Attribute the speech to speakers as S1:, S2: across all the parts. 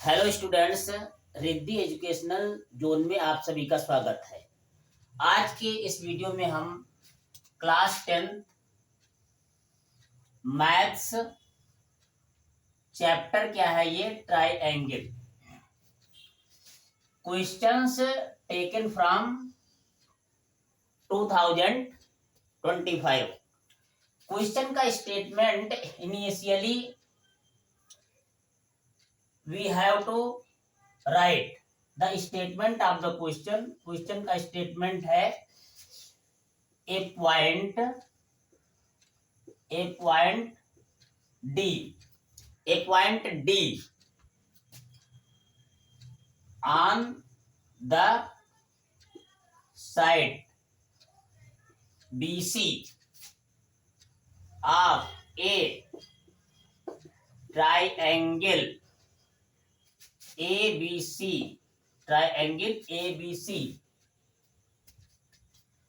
S1: Hello students, Riddhi educational zone में आप सभी का स्वागत है। आज के इस वीडियो में हम क्लास 10 मैथ्स चैप्टर क्या है ये triangle questions taken from 2025। Question का statement initially we have to write the statement of the question का statement है a point D on the side BC of a triangle ABC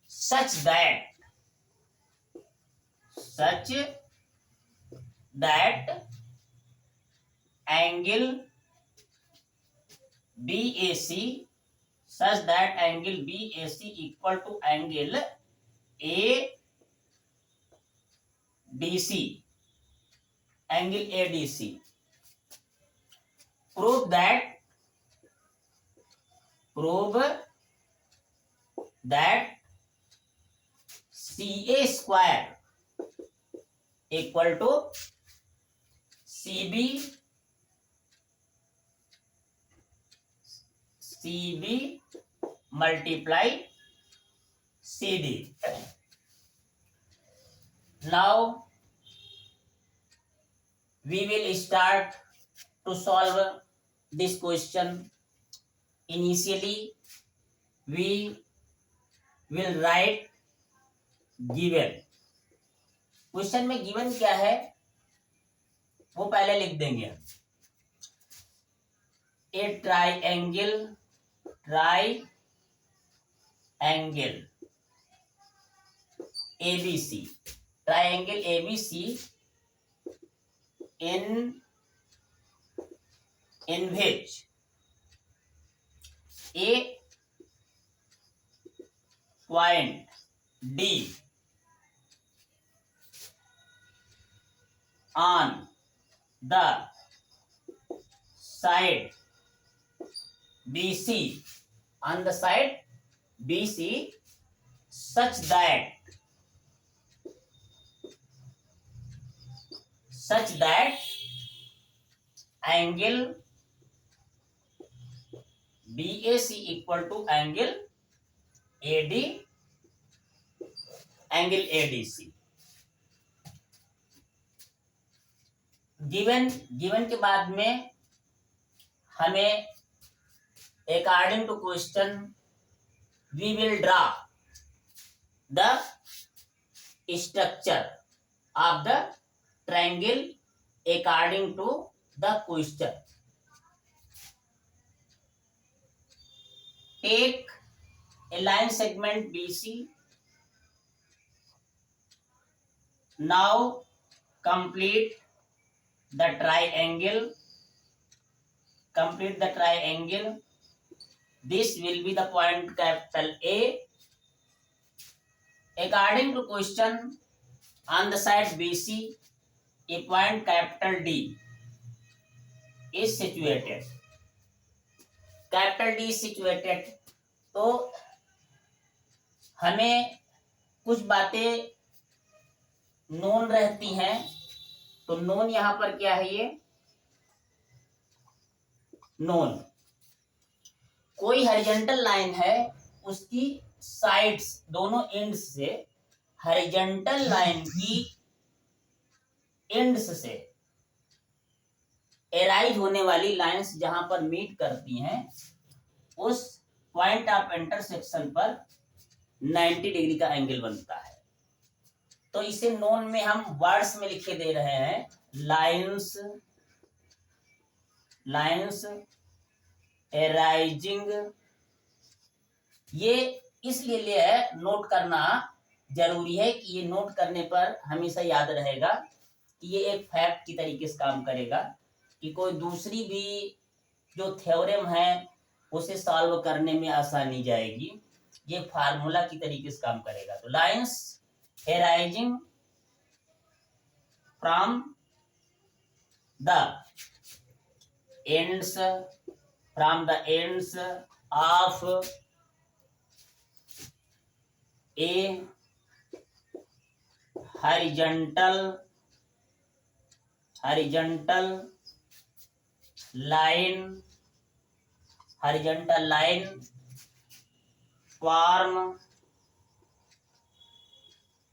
S1: such that angle BAC equal to angle ADC. Prove that CA square equal to CB multiply CD. Now we will start to solve this question. Initially we will write given. Question में given क्या है वो पहले लिख देंगे। ए triangle ABC in which a point D on the side BC such that angle BAC equal to angle ADC. Given के बाद में हमें according to question we will draw the structure of the triangle according to the question. Take a line segment BC. Now complete the triangle. This will be the point capital A. According to question, on the side BC, a point capital D is situated. Capital D situated. तो हमें कुछ बातें known रहती हैं. तो known यहां पर क्या है? ये नोन कोई हॉरिजॉन्टल लाइन है, उसकी साइड्स दोनों एंड्स से हॉरिजॉन्टल लाइन की एंड्स से एराइज होने वाली लाइंस जहां पर मीट करती हैं, उस पॉइंट ऑफ इंटरसेक्शन पर 90 डिग्री का एंगल बनता है. तो इसे नोन में हम वर्ड्स में लिखे दे रहे हैं. Lines arising. ये इसलिए लिया है, नोट करना जरूरी है कि ये नोट करने पर हमेशा याद रहेगा कि ये एक फैक्ट की तरीके से काम करेगा कि कोई दूसरी भी जो थ्योरम है उसे सॉल्व करने में आसानी जाएगी। ये फार्मूला की तरीके से काम करेगा। तो lines arising from the ends of a horizontal line form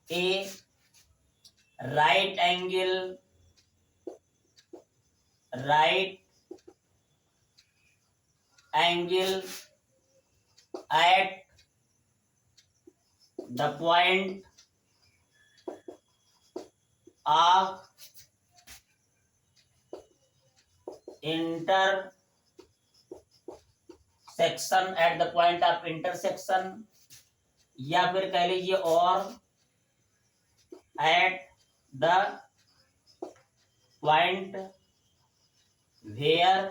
S1: a right angle at the point of intersection, या फिर कह लीजिए और at the point where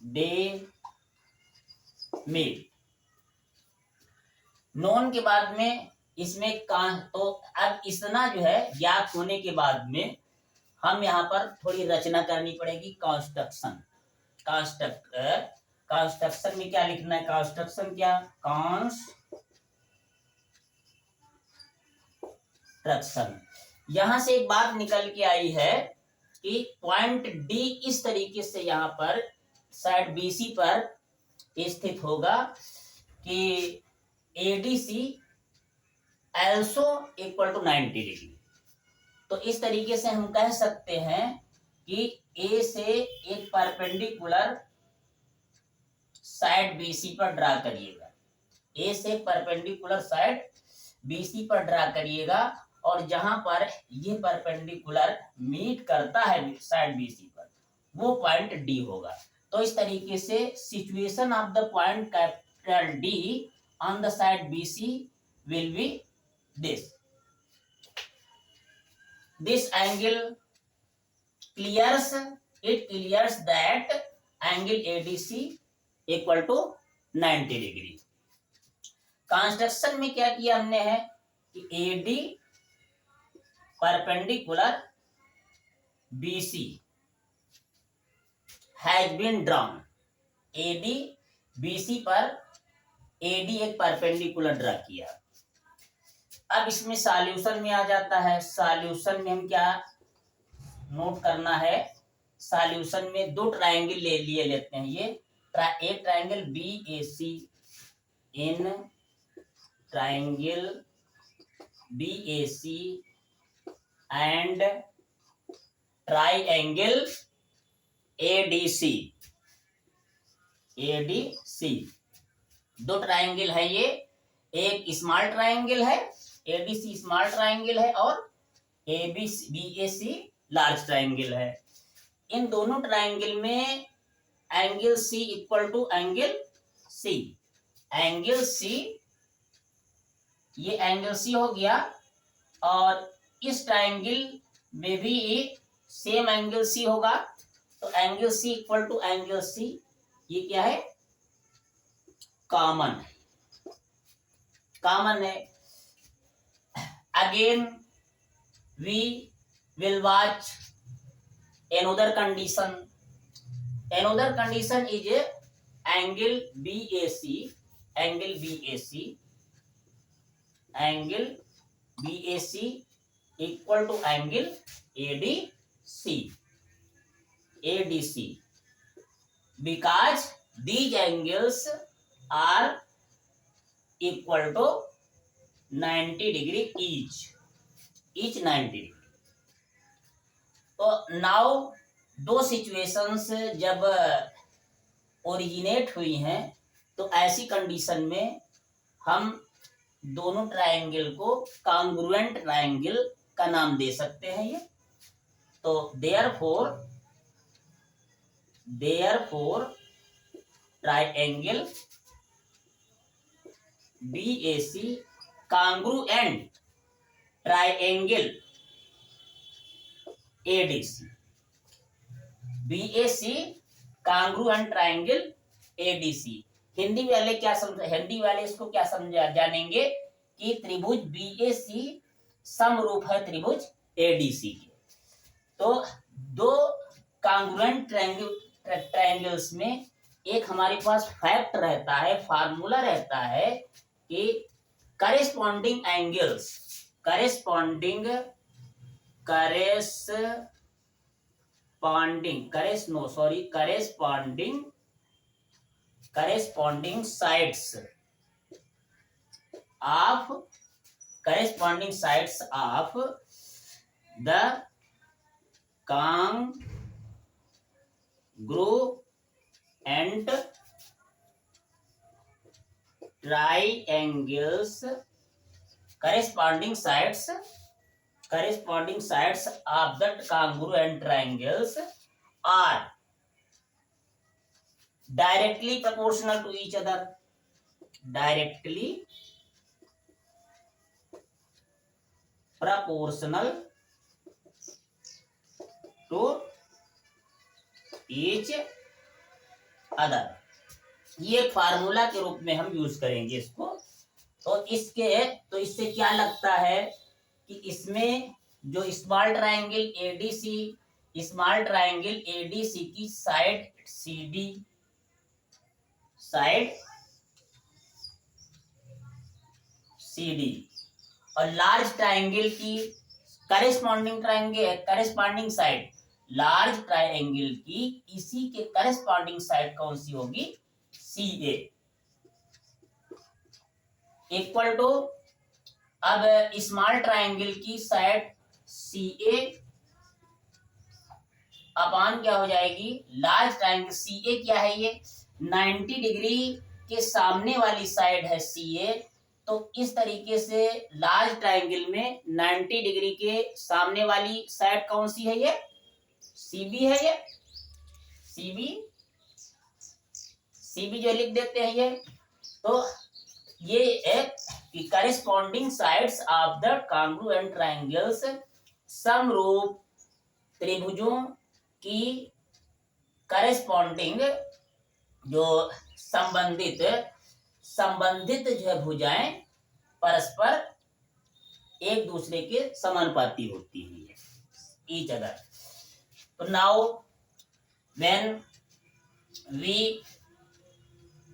S1: they meet। Known के बाद में इसमें तो अब इतना जो है ज्ञात होने के बाद में हम यहाँ पर थोड़ी रचना करनी पड़ेगी। कंस्ट्रक्शन में क्या लिखना है? कंस्ट्रक्शन क्या? कंस्ट्रक्शन। यहां से एक बात निकल के आई है कि पॉइंट डी इस तरीके से यहाँ पर साइड बीसी पर स्थित होगा कि ADC also equal to 90 degree. तो इस तरीके से हम कह सकते हैं कि ए से एक परपेंडिकुलर साइड बीसी पर ड्रा करिएगा। ए से परपेंडिकुलर साइड बीसी पर ड्रा करिएगा और जहां पर ये परपेंडिकुलर मीट करता है साइड बीसी पर, वो पॉइंट डी होगा। तो इस तरीके से situation of the point capital D on the side BC will be this angle clears that angle ADC equal to 90 degree. Construction में क्या किया हमने है कि AD perpendicular BC has been drawn। AD BC पर AD एक perpendicular draw किया। अब इसमें सॉल्यूशन में आ जाता है। सॉल्यूशन में हम क्या नोट करना है? सॉल्यूशन में दो ट्रायंगल लेते हैं। ये एक triangle BAC, in triangle BAC and triangle ADC। दो ट्रायंगल है ये, एक स्मॉल ट्रायंगल है एडीसी स्मॉल ट्रायंगल है और बीएसी लार्ज ट्रायंगल है। इन दोनों ट्रायंगल में angle C equal to angle C. ये एंगल सी हो गया और इस ट्रायंगल में भी सेम एंगल सी होगा। तो angle C equal to angle C, ये क्या है? कॉमन है। Again we will watch another condition is angle BAC equal to angle ADC because these angles are equal to 90 degree each 90 degree। तो now दो situations जब originate हुई हैं तो ऐसी कंडीशन में हम दोनों ट्रायंगल को कॉन्ग्रुएंट ट्रायंगल का नाम दे सकते हैं। ये तो therefore triangle BAC congruent triangle ADC। BAC congruent triangle ADC. Hindi वाले इसको क्या समझा जानेंगे कि त्रिभुज बीएसी समरूप है त्रिभुज एडीसी के। तो दो कांग्रुएंट ट्रायंगल्स में एक हमारे पास फैक्ट रहता है, फार्मूला रहता है कि corresponding angles, corresponding sides of the congruent triangles, corresponding sides of the congruent triangles are directly proportional to each other, directly proportional to each other। ये फार्मूला के रूप में हम यूज करेंगे इसको। तो इससे क्या लगता है कि इसमें जो स्मॉल ट्रायंगल एडीसी की साइड सीडी और लार्ज ट्रायंगल की करेस्पॉन्डिंग साइड, लार्ज ट्रायंगल की इसी के करेस्पॉन्डिंग साइड कौन सी होगी, सी ए, इक्वल टू, अब स्मॉल ट्रायंगल की साइड सी ए अपान क्या हो जाएगी, लार्ज ट्रायंगल सी ए क्या है, ये 90 डिग्री के सामने वाली साइड है सी ए। तो इस तरीके से लार्ज ट्रायंगल में 90 डिग्री के सामने वाली साइड कौन सी है, ये सीबी है, ये सीबी जो लिख देते हैं ये। तो ये एक corresponding sides of the congruent triangles, समरूप त्रिभुजों की करेस्पॉन्डिंग जो संबंधित जो है भुजाएं परस्पर एक दूसरे के समानुपाती होती है, ईच अदर। तो now when we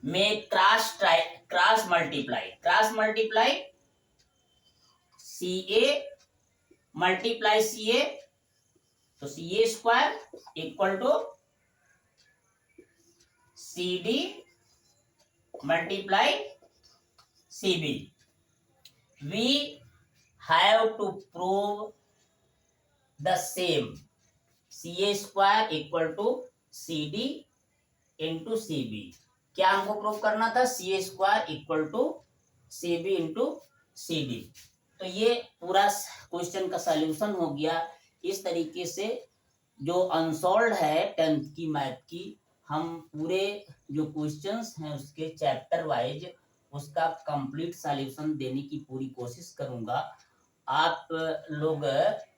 S1: make cross multiply CA multiply CA, तो CA square equal to CD multiply CB। We have to prove the same, CA square equal to CD into CB। क्या हमको prove करना था, C A square equal to C B into C D. तो ये पूरा question का solution हो गया। इस तरीके से जो अनसॉल्व्ड है 10th की मैथ की, हम पूरे जो क्वेश्चंस हैं उसके चैप्टर वाइज उसका कंप्लीट सॉल्यूशन देने की पूरी कोशिश करूंगा। आप लोग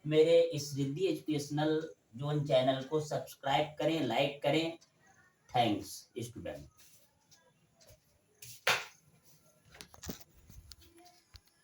S1: मेरे इस रिद्धि एजुकेशनल जोन चैनल को सब्सक्राइब करें, लाइक करें। Thanks student.